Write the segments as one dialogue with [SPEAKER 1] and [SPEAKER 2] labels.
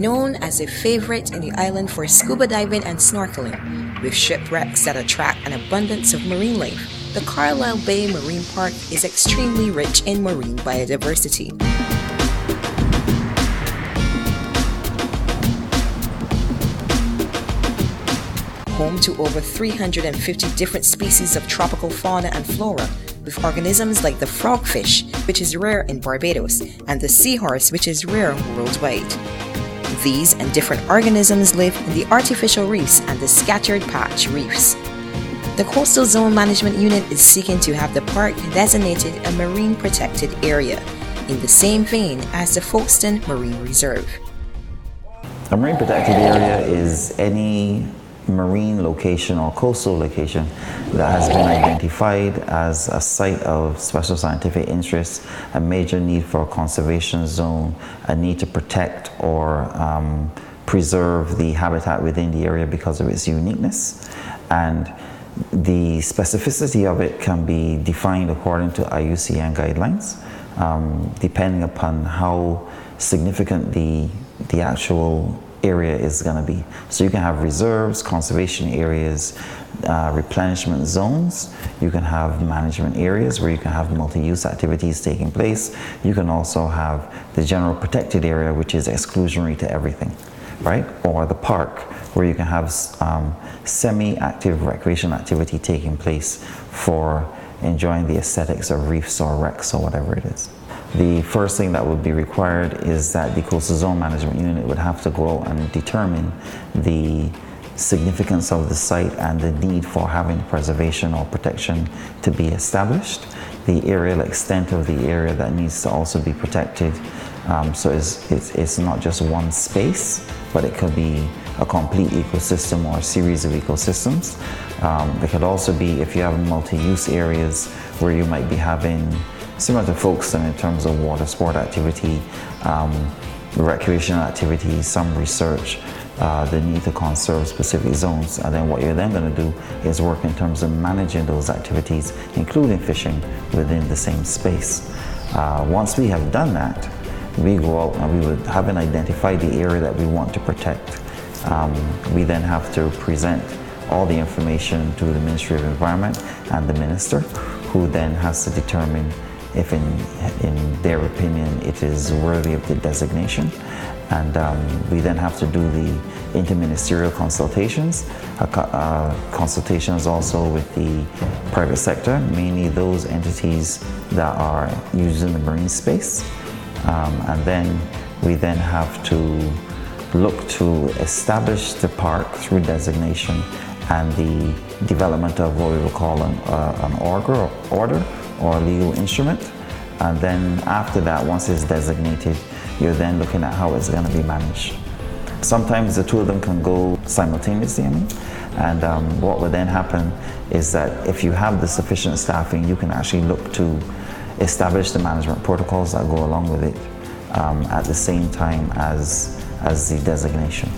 [SPEAKER 1] Known as a favorite in the island for scuba diving and snorkeling, with shipwrecks that attract an abundance of marine life, the Carlisle Bay Marine Park is extremely rich in marine biodiversity. Home to over 350 different species of tropical fauna and flora, with organisms like the frogfish, which is rare in Barbados, and the seahorse, which is rare worldwide. These and different organisms live in the artificial reefs and the scattered patch reefs. The Coastal Zone Management Unit is seeking to have the park designated a marine protected area, in the same vein as the Folkestone Marine Reserve.
[SPEAKER 2] A marine protected area is any marine location or coastal location that has been identified as a site of special scientific interest, a major need for a conservation zone, a need to protect or preserve the habitat within the area because of its uniqueness. And the specificity of it can be defined according to IUCN guidelines, depending upon how significant the actual area is going to be. So you can have reserves, conservation areas, replenishment zones. You can have management areas where you can have multi-use activities taking place. You can also have the general protected area, which is exclusionary to everything, right? Or the park, where you can have semi-active recreation activity taking place for enjoying the aesthetics of reefs or wrecks or whatever it is. The first thing that would be required is that the Coastal Zone Management Unit would have to go out and determine the significance of the site and the need for having preservation or protection to be established, the aerial extent of the area that needs to also be protected. So it's not just one space, but it could be a complete ecosystem or a series of ecosystems. It could also be, if you have multi-use areas where you might be having, similar to Folkestone in terms of water sport activity, recreational activities, some research, the need to conserve specific zones. And then what you're then going to do is work in terms of managing those activities, including fishing, within the same space. Once we have done that, we go out and we would have identified the area that we want to protect. We then have to present all the information to the Ministry of Environment and the Minister, who then has to determine if in their opinion it is worthy of the designation. And we then have to do the interministerial consultations, consultations also with the private sector, mainly those entities that are using the marine space. And then we then have to look to establish the park through designation and the development of what we will call an order or a legal instrument. And then after that, once it's designated, you're then looking at how it's going to be managed. Sometimes the two of them can go simultaneously, and what would then happen is that if you have the sufficient staffing, you can actually look to establish the management protocols that go along with it at the same time as the designation.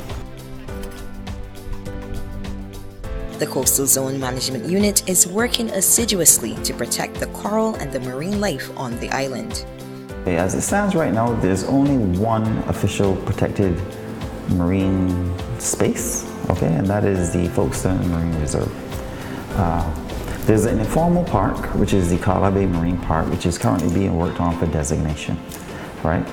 [SPEAKER 1] The Coastal Zone Management Unit is working assiduously to protect the coral and the marine life on the island.
[SPEAKER 2] As it stands right now, there's only one official protected marine space, and that is the Folkestone Marine Reserve. There's an informal park, which is the Carlisle Bay Marine Park, which is currently being worked on for designation, right?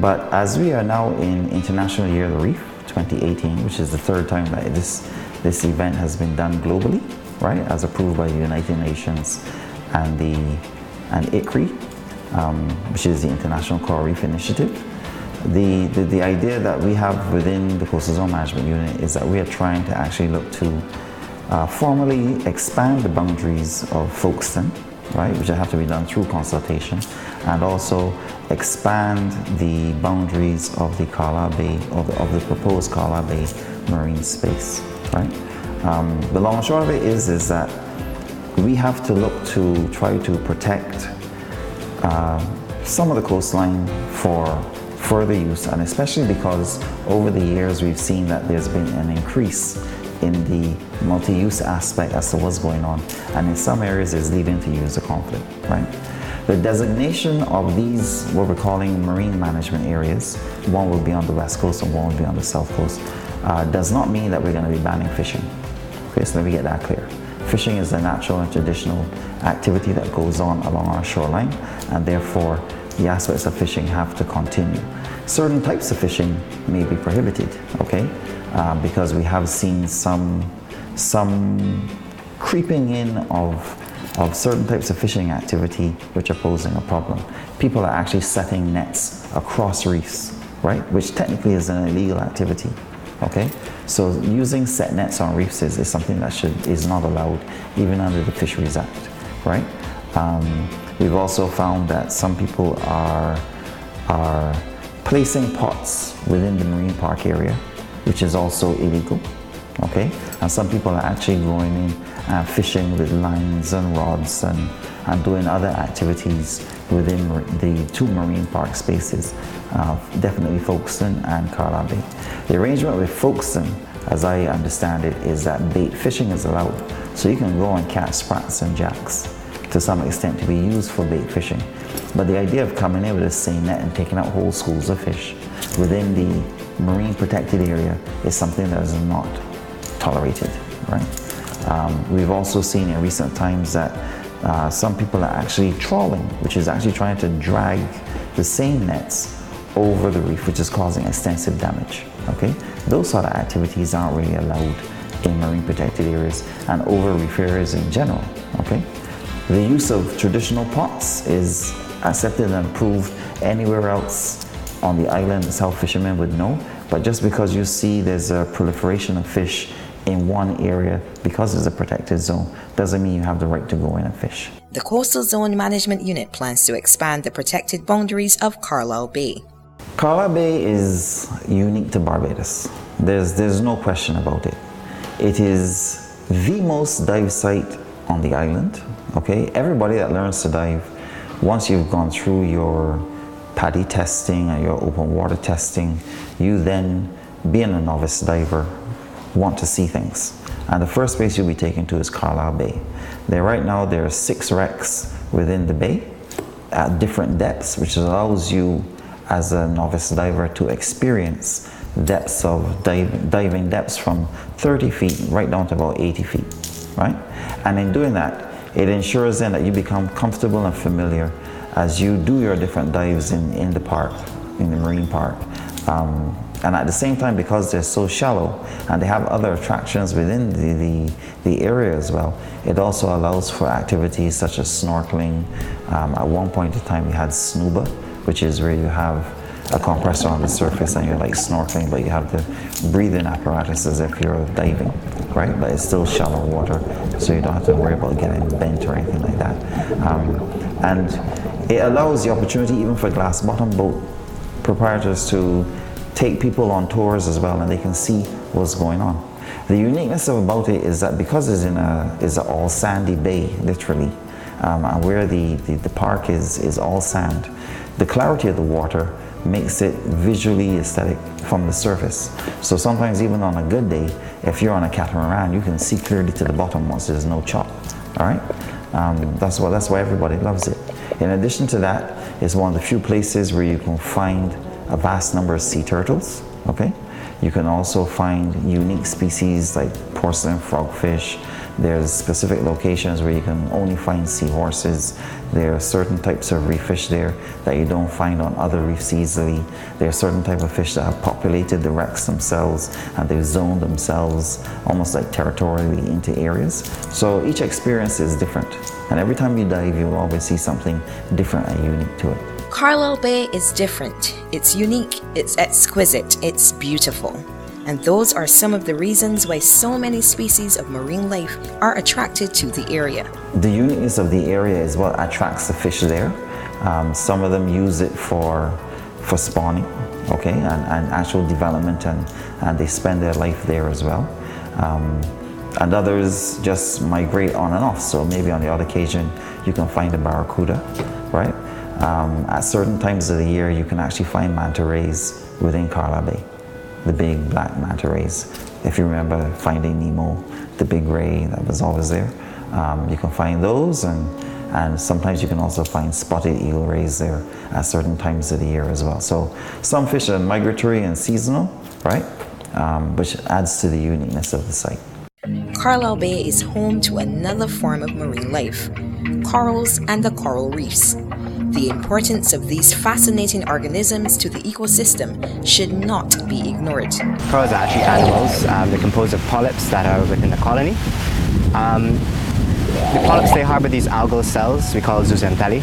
[SPEAKER 2] But as we are now in International Year of the Reef 2018, which is the third time that this event has been done globally, right, as approved by the United Nations and ICRI, which is the International Coral Reef Initiative. The idea that we have within the Coastal Zone Management Unit is that we are trying to actually look to formally expand the boundaries of Folkestone, right, which have to be done through consultation, and also expand the boundaries of the Carlisle Bay, of the proposed Carlisle Bay marine space, right? The long and short of it is that we have to look to try to protect some of the coastline for further use, and especially because over the years we've seen that there's been an increase in the multi-use aspect as to what's going on, and in some areas it's leading to user conflict, right? The designation of these, what we're calling marine management areas, one will be on the west coast and one will be on the south coast, does not mean that we're going to be banning fishing. Okay, so let me get that clear. Fishing is a natural and traditional activity that goes on along our shoreline, and therefore the aspects of fishing have to continue. Certain types of fishing may be prohibited, okay, because we have seen some creeping in of certain types of fishing activity which are posing a problem. People are actually setting nets across reefs, right, which technically is an illegal activity. Okay, so using set nets on reefs is something that is not allowed even under the Fisheries Act, right? We've also found that some people are placing pots within the marine park area, which is also illegal. Okay, and some people are actually going in and fishing with lines and rods and doing other activities within the two marine park spaces, definitely Folkestone and Carlisle Bay. The arrangement with Folkestone, as I understand it, is that bait fishing is allowed. So you can go and catch sprats and jacks to some extent to be used for bait fishing. But the idea of coming in with a seine net and taking out whole schools of fish within the marine protected area is something that is not tolerated, right? We've also seen in recent times that some people are actually trawling, which is actually trying to drag the same nets over the reef, which is causing extensive damage, okay? Those sort of activities aren't really allowed in marine protected areas and over reef areas in general, okay? The use of traditional pots is accepted and approved anywhere else on the island itself. Fishermen would know, but just because you see there's a proliferation of fish in one area because it's a protected zone doesn't mean you have the right to go in and fish.
[SPEAKER 1] The Coastal Zone Management Unit plans to expand the protected boundaries of Carlisle Bay.
[SPEAKER 2] Carlisle Bay is unique to Barbados. There's no question about it. It is the most dive site on the island, okay? Everybody that learns to dive, once you've gone through your PADI testing and your open water testing, you then, being a novice diver, want to see things. And the first place you'll be taken to is Carlisle Bay. Right now there are 6 wrecks within the bay at different depths, which allows you as a novice diver to experience depths of diving depths from 30 feet right down to about 80 feet, right? And in doing that, it ensures then that you become comfortable and familiar as you do your different dives in the park, in the marine park. And at the same time, because they're so shallow and they have other attractions within the area as well, it also allows for activities such as snorkeling. At one point in time, we had scuba, which is where you have a compressor on the surface and you're like snorkeling, but you have the breathing apparatus as if you're diving, right? But it's still shallow water, so you don't have to worry about getting bent or anything like that. And it allows the opportunity even for glass bottom boat proprietors to take people on tours as well, and they can see what's going on. The uniqueness about it is that because it's in an all sandy bay, literally, and where the park is all sand, the clarity of the water makes it visually aesthetic from the surface. So sometimes even on a good day, if you're on a catamaran, you can see clearly to the bottom once there's no chop, all right? That's why everybody loves it. In addition to that, it's one of the few places where you can find a vast number of sea turtles, okay? You can also find unique species like porcelain frogfish. There's specific locations where you can only find seahorses. There are certain types of reef fish there that you don't find on other reefs easily. There are certain types of fish that have populated the wrecks themselves and they've zoned themselves almost like territorially into areas. So each experience is different. And every time you dive, you'll always see something different and unique to it.
[SPEAKER 1] Carlisle Bay is different, it's unique, it's exquisite, it's beautiful. And those are some of the reasons why so many species of marine life are attracted to the area.
[SPEAKER 2] The uniqueness of the area is what attracts the fish there. Some of them use it for spawning, okay, and actual development, and they spend their life there as well. And others just migrate on and off. So maybe on the odd occasion, you can find a barracuda, right? At certain times of the year, you can actually find manta rays within Carlisle Bay, the big black manta rays. If you remember Finding Nemo, the big ray that was always there, you can find those, and and sometimes you can also find spotted eel rays there at certain times of the year as well. So some fish are migratory and seasonal, right? Which adds to the uniqueness of the site.
[SPEAKER 1] Carlisle Bay is home to another form of marine life, corals and the coral reefs. The importance of these fascinating organisms to the ecosystem should not be ignored.
[SPEAKER 3] Corals are actually animals. They're composed of polyps that are within the colony. The polyps, they harbor these algal cells we call zooxanthellae,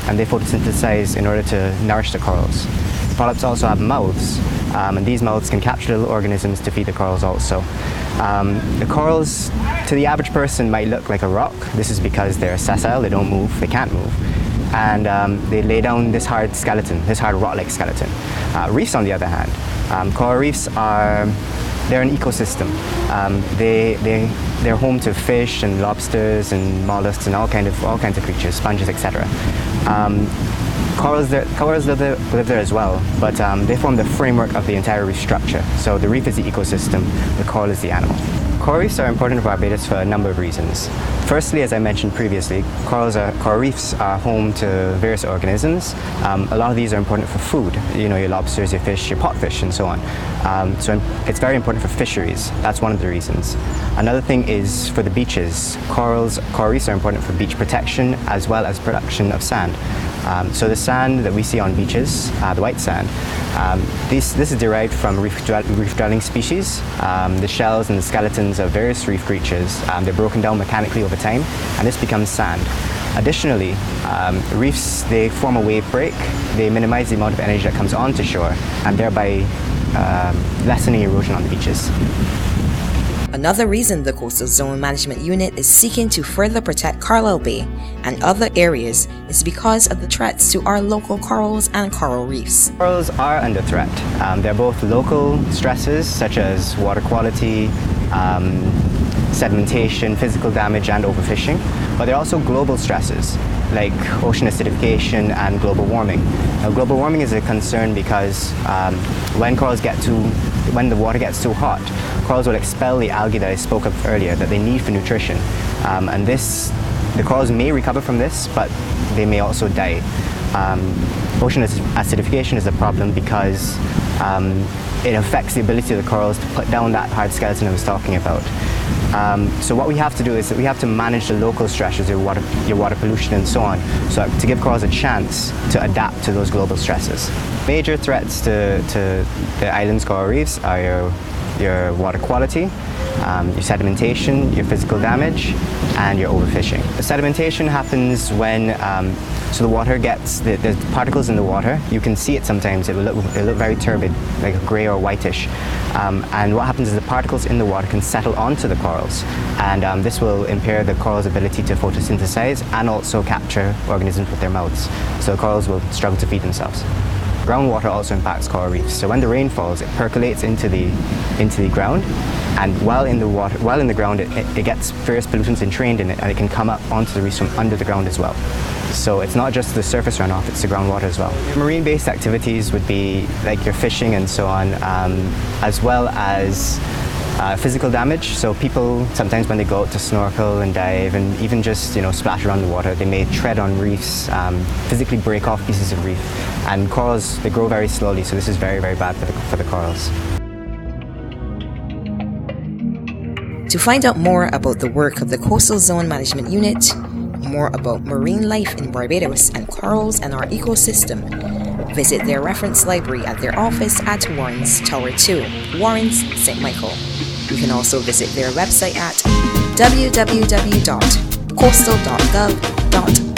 [SPEAKER 3] and they photosynthesize in order to nourish the corals. The polyps also have mouths, and these mouths can capture little organisms to feed the corals also. The corals, to the average person, might look like a rock. This is because they're sessile, they don't move, they can't move. And they lay down this hard skeleton, this hard rock-like skeleton. Reefs, on the other hand, coral reefs they're an ecosystem. They're home to fish and lobsters and mollusks and all kinds of creatures, sponges, etc. Corals live there as well, but they form the framework of the entire reef structure. So the reef is the ecosystem, the coral is the animal. Coral reefs are important for Barbados for a number of reasons. Firstly, as I mentioned previously, coral reefs are home to various organisms. A lot of these are important for food, your lobsters, your fish, your potfish, and so on. So it's very important for fisheries. That's one of the reasons. Another thing is for the beaches. Coral reefs are important for beach protection as well as production of sand. So the sand that we see on beaches, the white sand, this is derived from reef-dwelling species. The shells and the skeletons of various reef creatures, they're broken down mechanically over time, and this becomes sand. Additionally, reefs, they form a wave break. They minimize the amount of energy that comes onto shore, and thereby lessening erosion on the beaches.
[SPEAKER 1] Another reason the Coastal Zone Management Unit is seeking to further protect Carlisle Bay and other areas is because of the threats to our local corals and coral reefs.
[SPEAKER 3] Corals are under threat. They're both local stresses such as water quality, sedimentation, physical damage, and overfishing, but they're also global stresses like ocean acidification and global warming. Now, global warming is a concern because when the water gets too hot, corals will expel the algae that I spoke of earlier that they need for nutrition. And the corals may recover from this, but they may also die. Ocean acidification is a problem because it affects the ability of the corals to put down that hard skeleton I was talking about. So what we have to do is that we have to manage the local stresses, your water pollution and so on, so to give corals a chance to adapt to those global stresses. Major threats to the island's coral reefs are your water quality, your sedimentation, your physical damage, and your overfishing. The sedimentation happens when so the water gets, the particles in the water, you can see it sometimes, it will look very turbid, like grey or whitish. And what happens is the particles in the water can settle onto the corals, and this will impair the corals' ability to photosynthesize and also capture organisms with their mouths. So the corals will struggle to feed themselves. Groundwater also impacts coral reefs. So when the rain falls, it percolates into the ground, and while in the ground, it gets various pollutants entrained in it, and it can come up onto the reefs from under the ground as well. So it's not just the surface runoff, it's the groundwater as well. Marine-based activities would be like your fishing and so on, as well as physical damage. So people, sometimes when they go out to snorkel and dive and even just splash around the water, they may tread on reefs, physically break off pieces of reef. And corals, they grow very slowly, so this is very, very bad for the corals.
[SPEAKER 1] To find out more about the work of the Coastal Zone Management Unit, more about marine life in Barbados and corals and our ecosystem, visit their reference library at their office at Warren's Tower 2, Warren's, St. Michael. You can also visit their website at www.coastal.gov.au.